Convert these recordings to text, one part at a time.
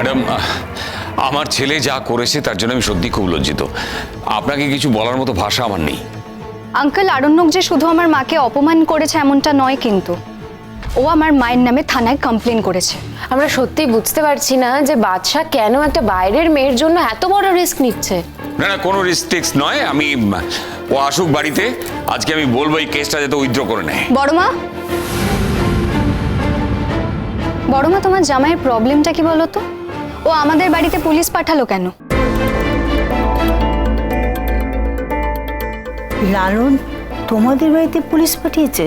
Madam, আমার ছেলে যা করেছে তার জন্য আমি সত্যি খুব লজ্জিত। আপনাকে কিছু বলার মতো ভাষা আমার নেই। আঙ্কেল, আরণ্যক যে শুধু আমার মাকে অপমান করেছে এমনটা নয়, কিন্তু ও আমার মায়ের নামে থানায় কমপ্লেন করেছে। আমরা সত্যি বুঝতে পারছি না যে বাদশাহ কেন একটা বাইরের মেয়ের জন্য এত বড় রিস্ক নিচ্ছে। না না, কোনো রিস্ক নয়। ও আসুক বাড়িতে, আজকে আমি বলবো এই কেসটা যাতে উইথড্র করে নেয়। বড়মা, বড়মা, তোমার জামাইয়ের প্রবলেমটা কি বলো তো? ও আমাদের বাড়িতে পুলিশ পাঠালো কেন? লালন তোমাদের বাড়িতে পুলিশ পাঠিয়েছে?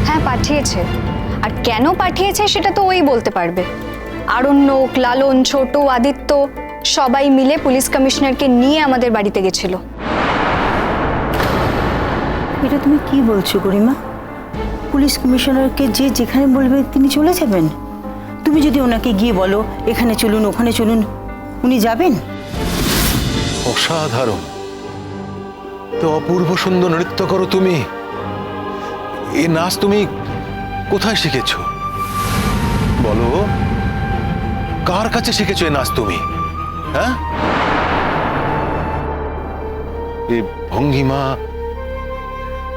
হ্যাঁ, পাঠিয়েছে। আর কেন পাঠিয়েছে সেটা তো ওই বলতে পারবে। আরণ্যক, লালন, ছোট, আদিত্য সবাই মিলে পুলিশ কমিশনারকে নিয়ে আমাদের বাড়িতে গেছিল। এটা তুমি কি বলছো গরিমা? পুলিশ কমিশনারকে যে যেখানে বলবে তিনি চলে যাবেন? তুমি যদি ওনাকে গিয়ে বলো এখানে চলুন ওখানে চলুন, উনি যাবেন? অসাধারণ, তো অপূর্ব সুন্দর নৃত্য করো তুমি। এই নাচ তুমি কোথায় শিখেছ? বলো, কার কাছে শিখেছো এই নাচ তুমি? হ্যাঁ, এই ভঙ্গিমা,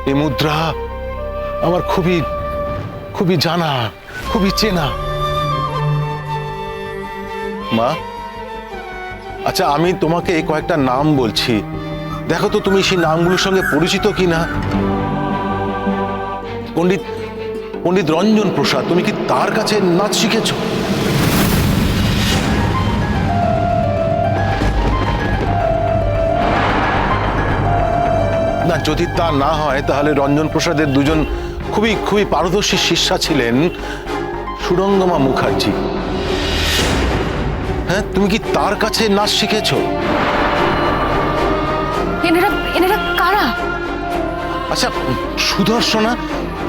এই মুদ্রা আমার খুবই খুবই জানা, খুবই চেনা। মা, আচ্ছা আমি তোমাকে এই কয়েকটা নাম বলছি, দেখো তো তুমি সেই নামগুলোর সঙ্গে পরিচিত কিনা। পণ্ডিত রঞ্জন প্রসাদ, তুমি কি তার কাছে নাচ শিখেছো? না, যদি তা না হয় তাহলে রঞ্জন প্রসাদের দুজন খুবই খুবই পারদর্শী শিষ্যা ছিলেন সুরঙ্গমা মুখার্জি। হ্যাঁ, তুমি কি তার কাছে নাচ শিখেছো? এনারা কারা? আচ্ছা,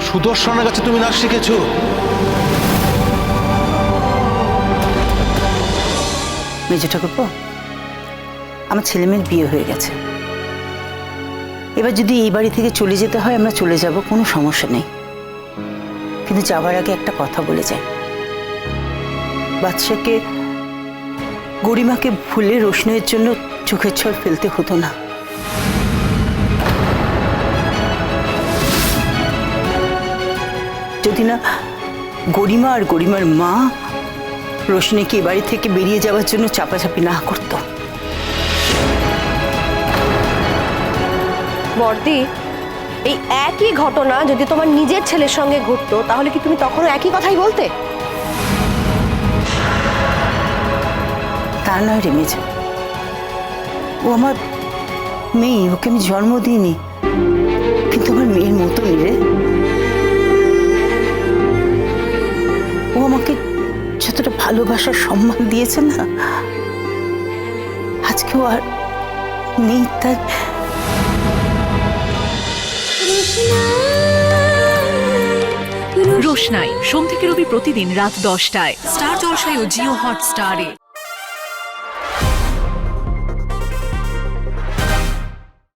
সুদর্শনার কাছে তুমি নাচ শিখেছো? মেজো ঠাকুরপো, আমার ছেলে মেয়ের বিয়ে হয়ে গেছে। এবার যদি এই বাড়ি থেকে চলে যেতে হয় আমরা চলে যাব, কোনো সমস্যা নেই। কিন্তু যাবার আগে একটা কথা বলে যাই, বাদশাকে, গরিমাকে ভুলে রোশনের জন্য চোখের ছল ফেলতে হতো না। যদি না গরিমা আর গরিমার মা রোশনীকে এ বাড়ি থেকে বেরিয়ে যাওয়ার জন্য চাপাচাপি না করতো। বর্দি, এই একই ঘটনা যদি তোমার নিজের ছেলের সঙ্গে ঘটতো তাহলে কি তুমি তখনও একই কথাই বলতে? তা নয় রে মেজো, ও আমার মেয়ে, ওকে আমি জন্ম দিইনি, কিন্তু আমার মেয়ের মতনই রে। ও আমাকে যতটা ভালোবাসার সম্মান দিয়েছে না, আজকেও আর নেই। তাই রোশনাই সোম থেকে রবি প্রতিদিন রাত 10টায় স্টার জলসায় ও জিও হটস্টারে।